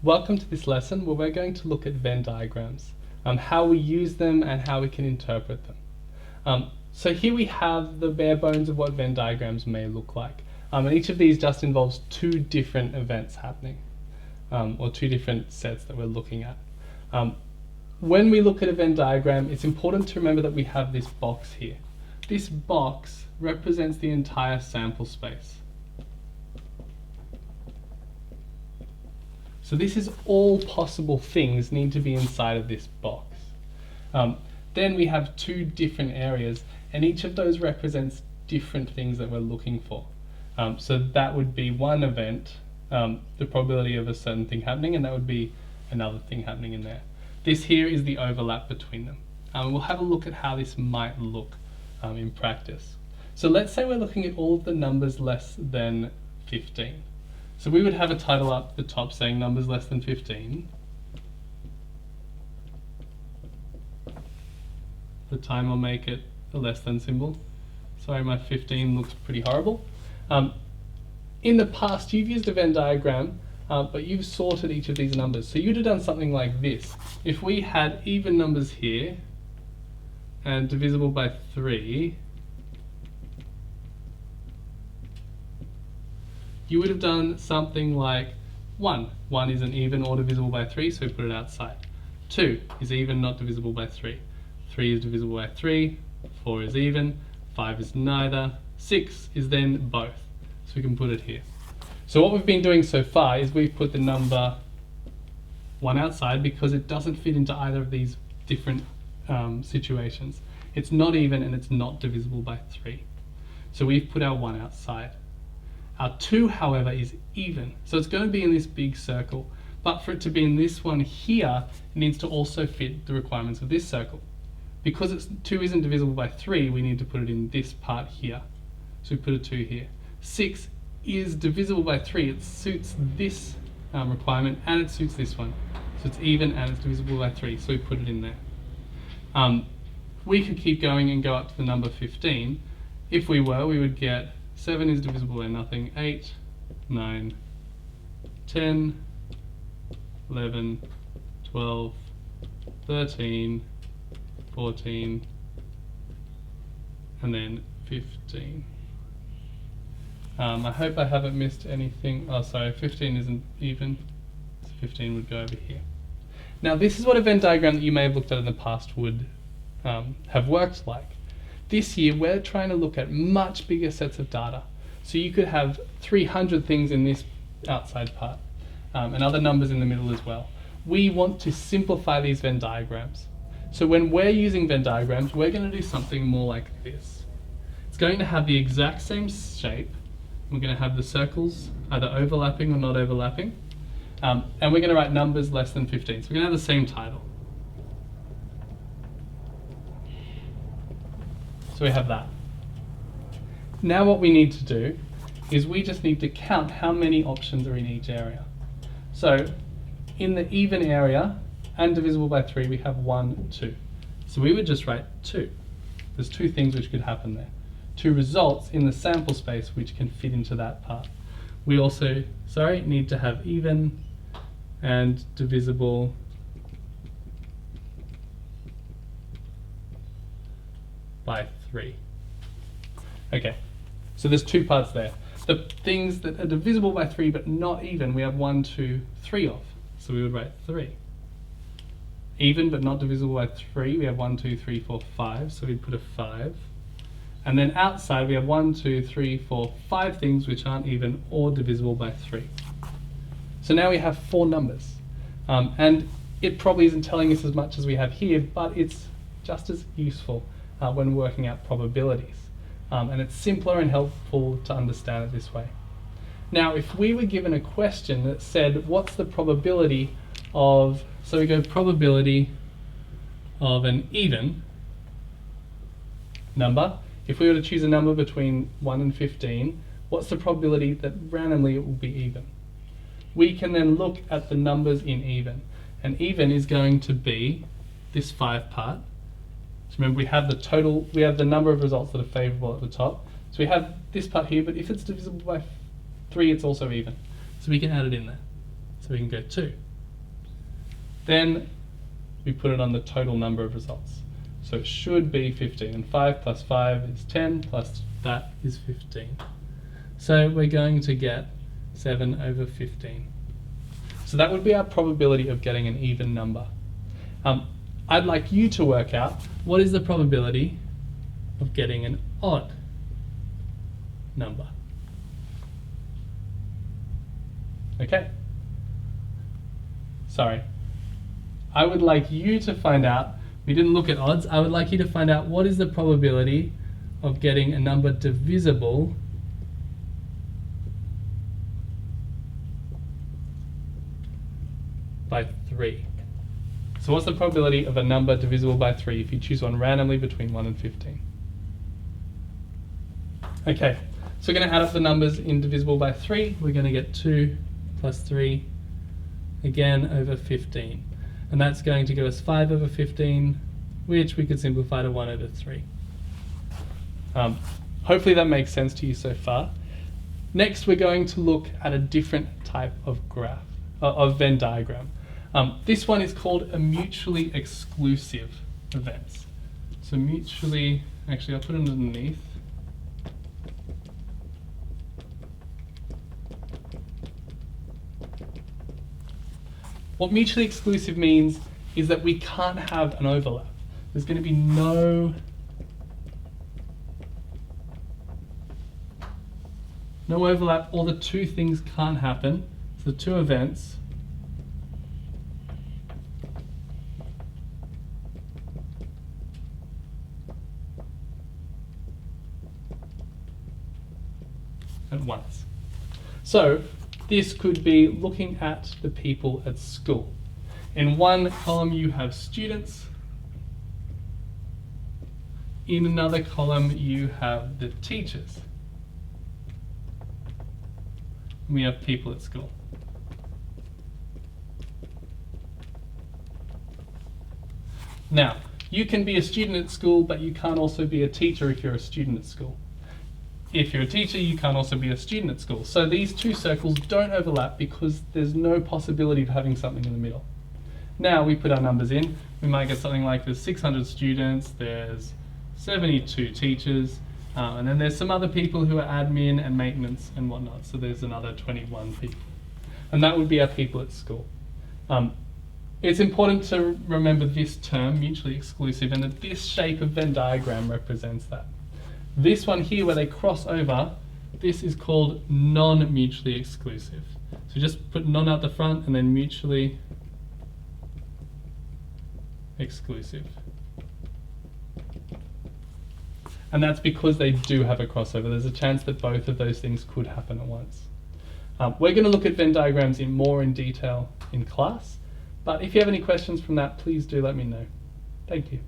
Welcome to this lesson where we're going to look at Venn diagrams, how we use them and how we can interpret them. So here we have the bare bones of what Venn diagrams may look like. And each of these just involves two different events happening, or two different sets that we're looking at. When we look at a Venn diagram, it's important to remember that we have this box here. This box represents the entire sample space. So this is all possible things need to be inside of this box. Then we have two different areas, and each of those represents different things that we're looking for. So that would be one event, the probability of a certain thing happening, and that would be another thing happening in there. This here is the overlap between them. We'll have a look at how this might look in practice. So let's say we're looking at all of the numbers less than 15. So we would have a title up the top saying numbers less than 15. The time I'll make it a less than symbol. Sorry, my 15 looks pretty horrible. In the past, you've used a Venn diagram, but you've sorted each of these numbers. So you'd have done something like this. If we had even numbers here and divisible by 3, you would have done something like 1. 1 isn't even or divisible by 3, so we put it outside. 2 is even, not divisible by 3. 3 is divisible by 3. 4 is even. 5 is neither. 6 is then both, so we can put it here. So what we've been doing so far is we've put the number 1 outside because it doesn't fit into either of these different situations. It's not even and it's not divisible by 3. So we've put our 1 outside. Our 2, however, is even. So it's going to be in this big circle. But for it to be in this one here, it needs to also fit the requirements of this circle. Because 2 isn't divisible by 3, we need to put it in this part here. So we put a 2 here. 6 is divisible by 3. It suits this requirement and it suits this one. So it's even and it's divisible by 3. So we put it in there. We could keep going and go up to the number 15. If we were, we would get 7 is divisible by nothing, 8, 9, 10, 11, 12, 13, 14, and then 15. I hope I haven't missed anything. Oh, sorry, 15 isn't even, so 15 would go over here. Now this is what a Venn diagram that you may have looked at in the past would have worked like. This year, we're trying to look at much bigger sets of data. So you could have 300 things in this outside part, and other numbers in the middle as well. We want to simplify these Venn diagrams. So when we're using Venn diagrams, we're going to do something more like this. It's going to have the exact same shape. We're going to have the circles either overlapping or not overlapping. And we're going to write numbers less than 15. So we're going to have the same title. So we have that. Now what we need to do is we just need to count how many options are in each area. So in the even area and divisible by 3, we have 1, 2. So we would just write 2. There's 2 things which could happen there. 2 results in the sample space which can fit into that part. We also, need to have even and divisible by 3. Okay, so there's 2 parts there. The things that are divisible by 3 but not even, we have 1, 2, 3 of. So we would write 3. Even but not divisible by 3, we have 1, 2, 3, 4, 5. So we'd put a 5. And then outside we have 1, 2, 3, 4, 5 things which aren't even or divisible by 3. So now we have 4 numbers. And it probably isn't telling us as much as we have here, but it's just as useful when working out probabilities. And it's simpler and helpful to understand it this way. Now, if we were given a question that said, what's the probability of, so we go probability of an even number. If we were to choose a number between 1 and 15, what's the probability that randomly it will be even? We can then look at the numbers in even. And even is going to be this 5 part. So remember, we have the total, we have the number of results that are favourable at the top. So we have this part here, but if it's divisible by 3, it's also even. So we can add it in there. So we can go 2. then we put it on the total number of results. So it should be 15, and 5 plus 5 is 10, plus that is 15. So we're going to get 7 over 15. So that would be our probability of getting an even number. I'd like you to work out what is the probability of getting an odd number. Okay. Sorry. I would like you to find out, we didn't look at odds, I would like you to find out what is the probability of getting a number divisible by 3. So what's the probability of a number divisible by 3 if you choose one randomly between 1 and 15? Okay, so we're going to add up the numbers in divisible by 3. We're going to get 2 plus 3 again over 15. And that's going to give us 5 over 15, which we could simplify to 1 over 3. Hopefully that makes sense to you so far. Next, we're going to look at a different type of graph, of Venn diagram. This one is called a mutually exclusive events. So mutually, actually I'll put it underneath. What mutually exclusive means is that we can't have an overlap. There's going to be no overlap, or the two things can't happen. So the two events at once. So this could be looking at the people at school. In one column you have students. In another column you have the teachers. We have people at school. Now, you can be a student at school, but you can't also be a teacher if you're a student at school. If you're a teacher, you can't also be a student at school. So these two circles don't overlap because there's no possibility of having something in the middle. Now we put our numbers in. We might get something like there's 600 students, there's 72 teachers, and then there's some other people who are admin and maintenance and whatnot. So there's another 21 people. And that would be our people at school. It's important to remember this term, mutually exclusive, and that this shape of Venn diagram represents that. This one here where they cross over, this is called non-mutually exclusive. So just put non out the front and then mutually exclusive. And that's because they do have a crossover. There's a chance that both of those things could happen at once. We're going to look at Venn diagrams more in detail in class, but if you have any questions from that, please do let me know. Thank you.